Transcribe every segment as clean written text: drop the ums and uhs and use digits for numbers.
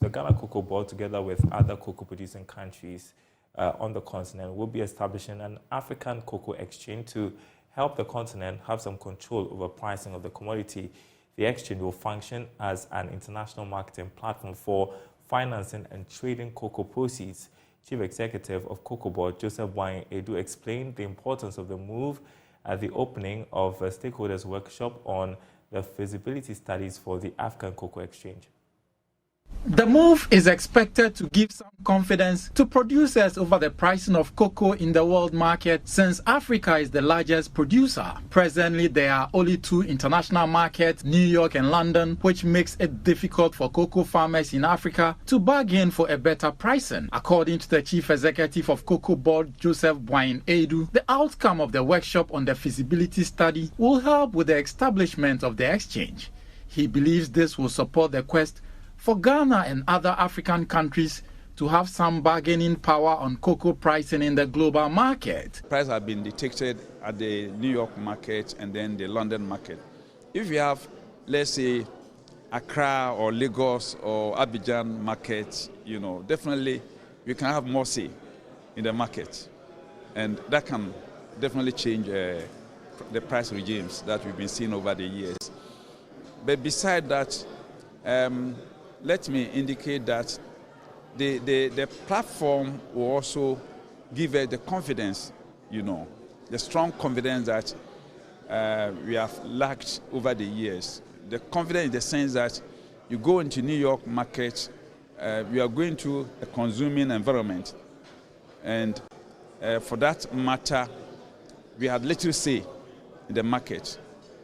the Ghana Cocoa Board, together with other cocoa producing countries on the continent, will be establishing an African cocoa exchange to help the continent have some control over pricing of the commodity. The exchange will function as an international marketing platform for financing and trading cocoa proceeds. Chief Executive of Cocoa Board, Joseph Boahen Aidoo, explained the importance of the move at the opening of a stakeholders workshop on the feasibility studies for the African Cocoa Exchange. The move is expected to give some confidence to producers over the pricing of cocoa in the world market, since Africa is the largest producer. Presently, there are only two international markets, New York and London, which makes it difficult for cocoa farmers in Africa to bargain for a better pricing. According to the Chief Executive of Cocoa Board, Joseph Boahen Aidoo, the outcome of the workshop on the feasibility study will help with the establishment of the exchange. He believes this will support the quest for Ghana and other African countries to have some bargaining power on cocoa pricing in the global market. Prices have been dictated at the New York market and then the London market. If you have, let's say, Accra or Lagos or Abidjan market, definitely you can have more say in the market. And that can definitely change the price regimes that we've been seeing over the years. But beside that, let me indicate that the platform will also give us the confidence, the strong confidence that we have lacked over the years. The confidence in the sense that you go into New York market, we are going to a consuming environment. And for that matter, we had little say in the market.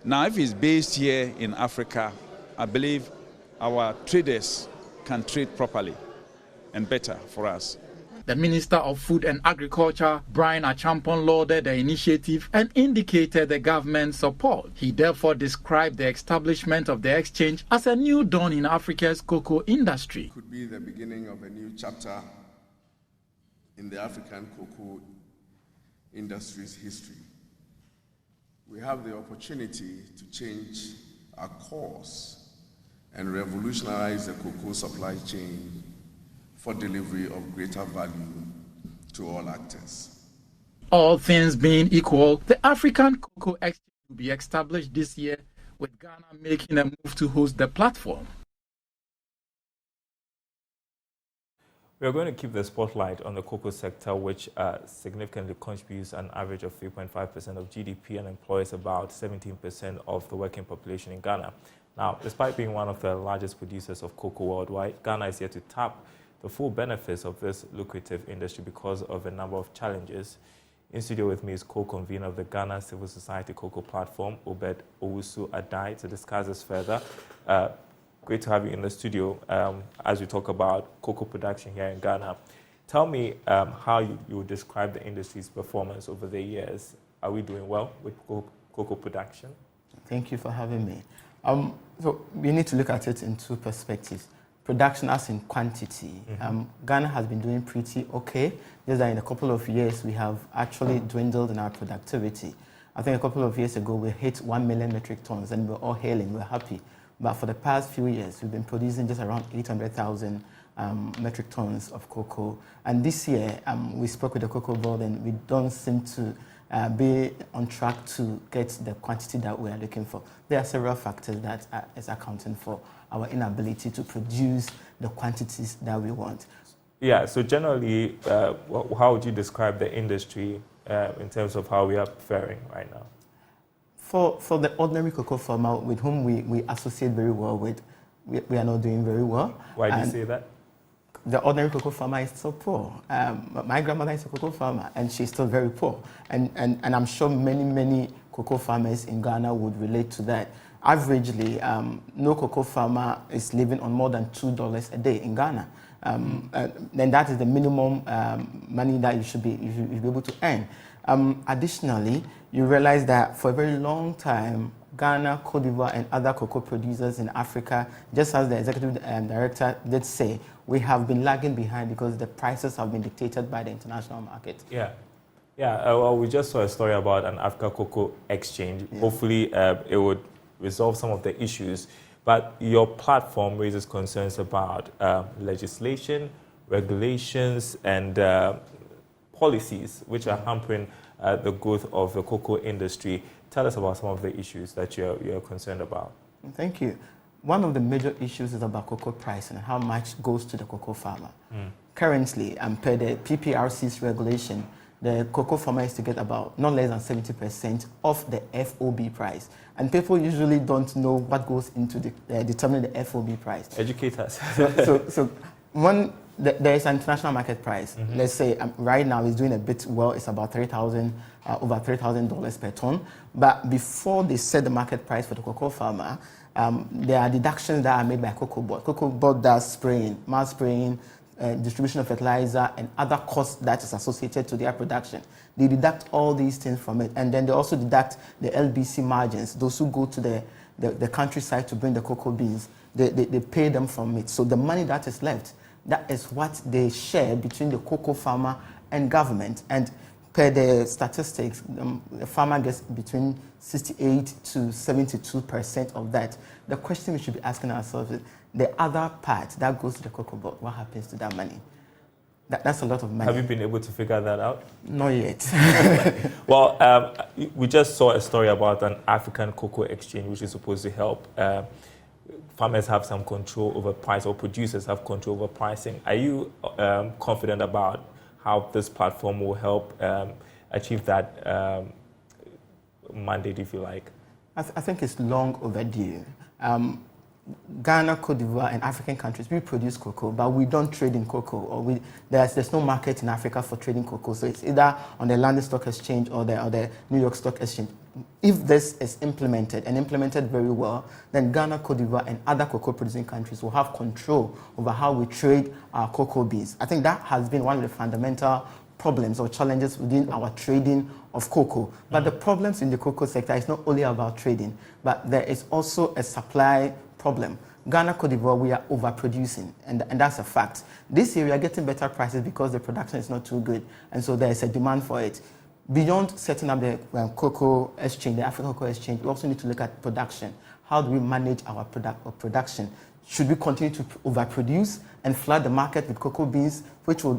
Now, if it's based here in Africa, I believe our traders can trade properly and better for us. The Minister of Food and Agriculture, Brian Achampong, lauded the initiative and indicated the government's support. He therefore described the establishment of the exchange as a new dawn in Africa's cocoa industry. It could be the beginning of a new chapter in the African cocoa industry's history. We have the opportunity to change our course and revolutionize the cocoa supply chain for delivery of greater value to all actors. All things being equal, the African Cocoa Exchange will be established this year, with Ghana making a move to host the platform. We are going to keep the spotlight on the cocoa sector, which significantly contributes an average of 3.5% of GDP and employs about 17% of the working population in Ghana. Now, despite being one of the largest producers of cocoa worldwide, Ghana is yet to tap the full benefits of this lucrative industry because of a number of challenges. In studio with me is co-convener of the Ghana Civil Society Cocoa Platform, Obed Owusu Adai, to discuss this further. Great to have you in the studio as we talk about cocoa production here in Ghana. Tell me how you would describe the industry's performance over the years. Are we doing well with cocoa production? Thank you for having me. So we need to look at it in two perspectives. Production as in quantity. Ghana has been doing pretty okay. Just that in a couple of years, we have actually dwindled in our productivity. I think a couple of years ago, we hit 1 million metric tons and we're all hailing, we're happy. But for the past few years, we've been producing just around 800,000 metric tons of cocoa. And this year, we spoke with the Cocoa Board and we don't seem to be on track to get the quantity that we are looking for. There are several factors that is accounting for our inability to produce the quantities that we want. Yeah, so generally, how would you describe the industry in terms of how we are faring right now? For the ordinary cocoa farmer with whom we associate very well with, we are not doing very well. Why do you say that? The ordinary cocoa farmer is so poor. My grandmother is a cocoa farmer and she's still very poor. And I'm sure many cocoa farmers in Ghana would relate to that. Averagely, no cocoa farmer is living on more than $2 a day in Ghana. Then that is the minimum money that you should be able to earn. Additionally, you realize that for a very long time, Ghana, Cote d'Ivoire, and other cocoa producers in Africa, just as the executive director did say, we have been lagging behind because the prices have been dictated by the international market. Yeah. Well, we just saw a story about an Africa Cocoa Exchange. Yeah. Hopefully, it would resolve some of the issues. But your platform raises concerns about legislation, regulations, and policies which are hampering the growth of the cocoa industry. Tell us about some of the issues that you're concerned about. Thank you. One of the major issues is about cocoa pricing and how much goes to the cocoa farmer. Currently, per the PPRC's regulation, the cocoa farmer is to get about not less than 70% of the FOB price. And people usually don't know what goes into determining the FOB price. Educate us. So there is an international market price. Let's say right now it's doing a bit well. It's about over $3,000 per ton. But before they set the market price for the cocoa farmer, there are deductions that are made by Cocoa Board. Cocoa Board does spraying, mass spraying, distribution of fertilizer, and other costs that is associated to their production. They deduct all these things from it, and then they also deduct the LBC margins. Those who go to the countryside to bring the cocoa beans, they pay them from it. So the money that is left, that is what they share between the cocoa farmer and government. And per the statistics, the farmer gets between 68 to 72% of that. The question we should be asking ourselves is, the other part that goes to the Cocoa Board, what happens to that money? That's a lot of money. Have you been able to figure that out? Not yet. Well, we just saw a story about an African cocoa exchange, which is supposed to help farmers have some control over price, or producers have control over pricing. Are you confident about how this platform will help achieve that mandate, if you like? I think it's long overdue. Ghana, Cote d'Ivoire, and African countries, we produce cocoa, but we don't trade in cocoa. Or there's no market in Africa for trading cocoa. So it's either on the London Stock Exchange or the New York Stock Exchange. If this is implemented, and implemented very well, then Ghana, Cote d'Ivoire, and other cocoa producing countries will have control over how we trade our cocoa beans. I think that has been one of the fundamental problems or challenges within our trading of cocoa. But the problems in the cocoa sector is not only about trading, but there is also a supply problem. Ghana, Cote d'Ivoire, we are overproducing, and that's a fact. This year we are getting better prices because the production is not too good, and so there is a demand for it. Beyond setting up the cocoa exchange, the African Cocoa Exchange, we also need to look at production. How do we manage our production? Should we continue to overproduce and flood the market with cocoa beans, which will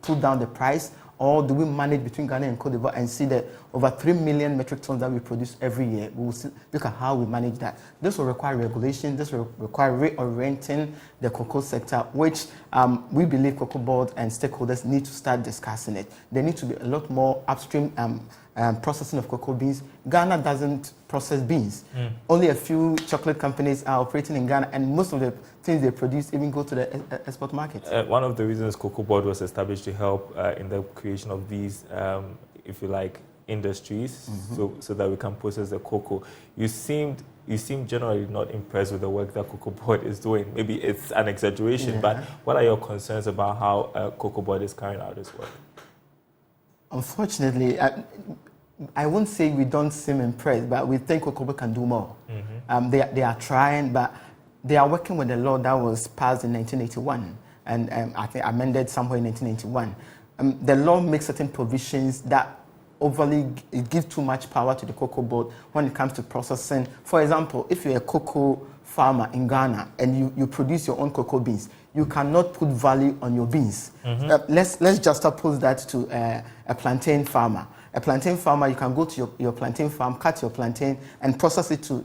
pull down the price? Or do we manage between Ghana and Cote d'Ivoire and see that over 3 million metric tons that we produce every year? We will look at how we manage that. This will require regulation. This will require reorienting the cocoa sector, which we believe Cocoa Board and stakeholders need to start discussing it. There needs to be a lot more upstream processing of cocoa beans. Ghana doesn't process beans. Only a few chocolate companies are operating in Ghana, and most of the things they produce even go to the export market. One of the reasons Cocoa Board was established to help in the creation of these, if you like, industries, so that we can process the cocoa. You seem generally not impressed with the work that Cocoa Board is doing. Maybe it's an exaggeration, but what are your concerns about how Cocoa Board is carrying out this work? Unfortunately, I won't say we don't seem impressed, but we think Cocoa Board can do more. They are trying, but they are working with a law that was passed in 1981, and I think amended somewhere in 1981. The law makes certain provisions that overly give too much power to the Cocoa Board when it comes to processing. For example, if you're a cocoa farmer in Ghana and you produce your own cocoa beans, you cannot put value on your beans. Let's juxtapose that to a plantain farmer. A plantain farmer, you can go to your plantain farm, cut your plantain, and process it to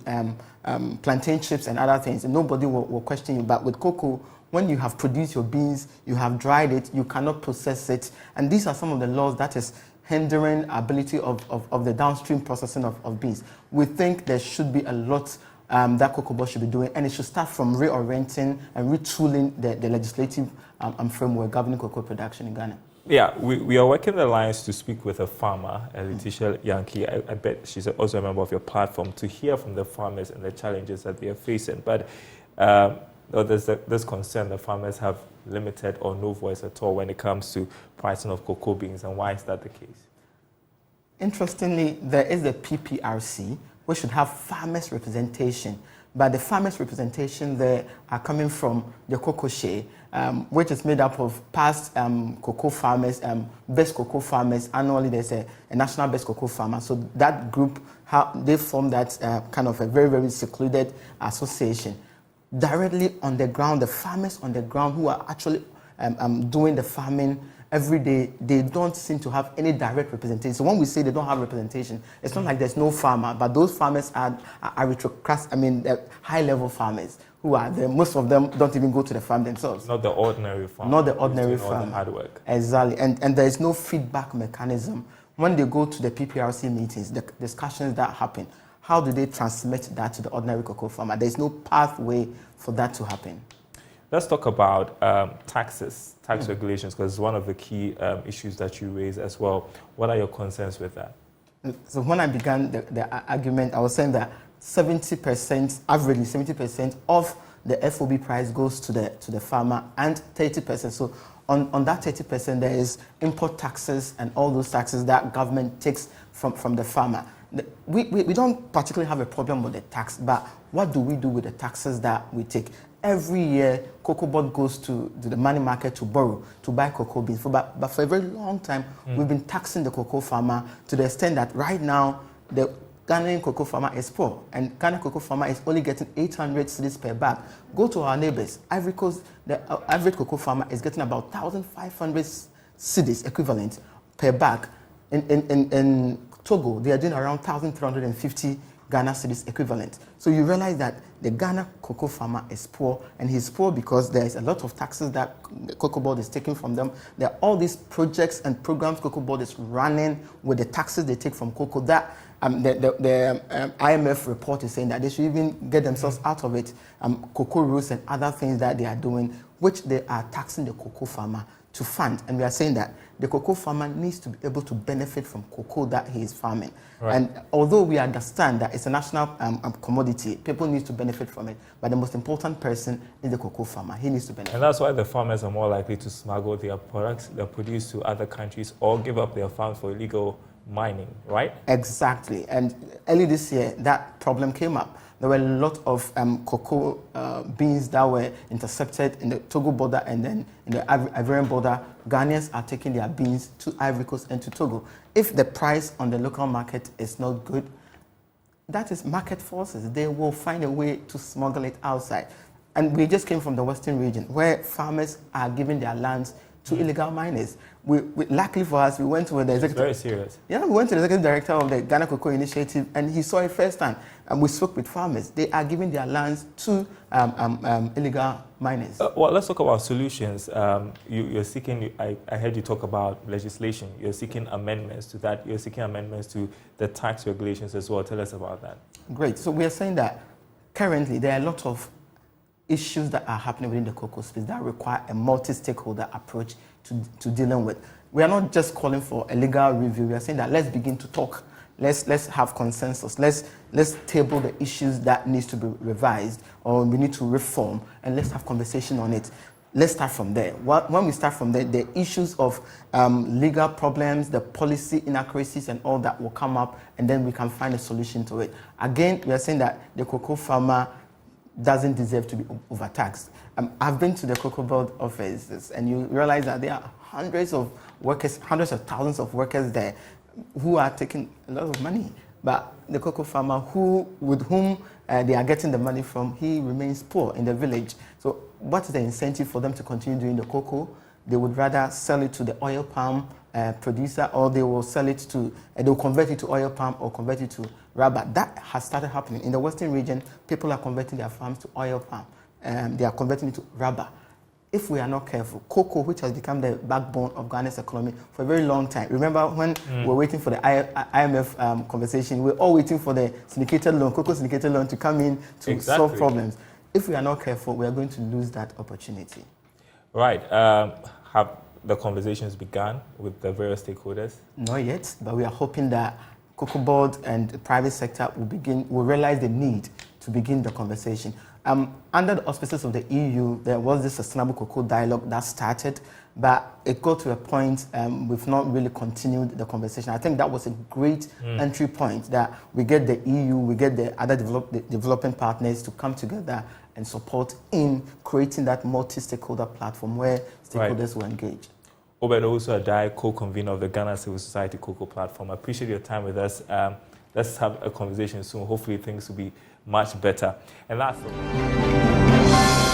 plantain chips and other things, and nobody will question you. But with cocoa, when you have produced your beans, you have dried it, you cannot process it. And these are some of the laws that is hindering ability of the downstream processing of beans. We think there should be a lot that Cocoa Board should be doing, and it should start from reorienting and retooling the legislative framework governing cocoa production in Ghana. Yeah, we are working the lines to speak with a farmer, Letitia Yankee. I bet she's also a member of your platform, to hear from the farmers and the challenges that they are facing. But there's this concern that farmers have limited or no voice at all when it comes to pricing of cocoa beans, and why is that the case? Interestingly, there is the PPRC, which should have farmers' representation. but the farmers' representation there are coming from the cocoa share, which is made up of past cocoa farmers, best cocoa farmers. Annually, there's a national best cocoa farmer. So that group, they form that kind of a very, very secluded association. Directly on the ground, the farmers on the ground who are actually doing the farming every day, they don't seem to have any direct representation. So when we say they don't have representation, it's not like there's no farmer, but those farmers are aristocrats, high-level farmers who are there. Most of them don't even go to the farm themselves. Not the ordinary farmer. Not the ordinary farmer. farmer. The hard work. Exactly. And there is no feedback mechanism. When they go to the PPRC meetings, the discussions that happen, how do they transmit that to the ordinary cocoa farmer? There's no pathway for that to happen. Let's talk about tax regulations, because it's one of the key issues that you raise as well. What are your concerns with that? So when I began the argument, I was saying that 70%, averagely 70% of the FOB price goes to the farmer, and 30%. So on that 30%, there is import taxes and all those taxes that government takes from the farmer. We don't particularly have a problem with the tax, but what do we do with the taxes that we take? Every year, Cocoa Board goes to the money market to borrow, to buy cocoa beans. But for a very long time, we've been taxing the cocoa farmer to the extent that right now, the Ghanaian cocoa farmer is poor. And Ghana cocoa farmer is only getting 800 cedis per bag. Go to our neighbors. Ivory Coast, the average cocoa farmer is getting about 1,500 cedis equivalent per bag. In Togo, they are doing around 1,350 Ghana cedis equivalent. So you realize that the Ghana cocoa farmer is poor, and he's poor because there is a lot of taxes that the Cocoa Board is taking from them. There are all these projects and programs Cocoa Board is running with the taxes they take from cocoa that the IMF report is saying that they should even get themselves out of it. Cocoa roasts and other things that they are doing, which they are taxing the cocoa farmer to fund. And we are saying that the cocoa farmer needs to be able to benefit from cocoa that he is farming. Right. And although we understand that it's a national commodity, people need to benefit from it. But the most important person is the cocoa farmer. He needs to benefit. And that's why the farmers are more likely to smuggle their products, their produce, to other countries or give up their farms for illegal mining, right? Exactly. And early this year, that problem came up. There were a lot of cocoa beans that were intercepted in the Togo border and then in the Ivorian border. Ghanaians are taking their beans to Ivory Coast and to Togo. If the price on the local market is not good, that is market forces. They will find a way to smuggle it outside. And we just came from the Western region where farmers are giving their lands to illegal miners. Luckily for us, we went to the executive. It's very serious. Yeah, we went to the executive director of the Ghana Cocoa Initiative, and he saw it firsthand. And we spoke with farmers. They are giving their lands to illegal miners. Well, let's talk about solutions. You're seeking. I heard you talk about legislation. You're seeking amendments to that. You're seeking amendments to the tax regulations as well. Tell us about that. Great. So we are saying that currently there are a lot of issues that are happening within the cocoa space that require a multi-stakeholder approach to dealing with. We are not just calling for a legal review. We are saying that let's begin to talk. Let's have consensus. Let's table the issues that needs to be revised or we need to reform, and let's have conversation on it. Let's start from there. When we start from there, the issues of legal problems, the policy inaccuracies and all that will come up, and then we can find a solution to it. Again, we are saying that the cocoa farmer doesn't deserve to be overtaxed. I've been to the Cocoa Board offices, and you realize that there are hundreds of workers, hundreds of thousands of workers there who are taking a lot of money. But the cocoa farmer with whom they are getting the money from, he remains poor in the village. So what is the incentive for them to continue doing the cocoa? They would rather sell it to the oil palm producer, or they will sell it to, they will convert it to oil palm or convert it to rubber. That has started happening. In the Western region, people are converting their farms to oil palm. They are converting it to rubber. If we are not careful, cocoa, which has become the backbone of Ghana's economy for a very long time. Remember when we were waiting for the IMF conversation, we were all waiting for the syndicated loan, cocoa syndicated loan to come in to solve problems. If we are not careful, we are going to lose that opportunity. Right. Have the conversations begun with the various stakeholders? Not yet, but we are hoping that Cocoa Board and the private sector will realize the need to begin the conversation. Under the auspices of the EU, there was this sustainable cocoa dialogue that started, but it got to a point we've not really continued the conversation. I think that was a great entry point, that we get the EU, we get the other developing partners to come together and support in creating that multi-stakeholder platform where stakeholders were engaged. Obed Owusu-Adai, co-convener of the Ghana Civil Society Cocoa Platform. I appreciate your time with us. Let's have a conversation soon. Hopefully things will be much better. And that's all.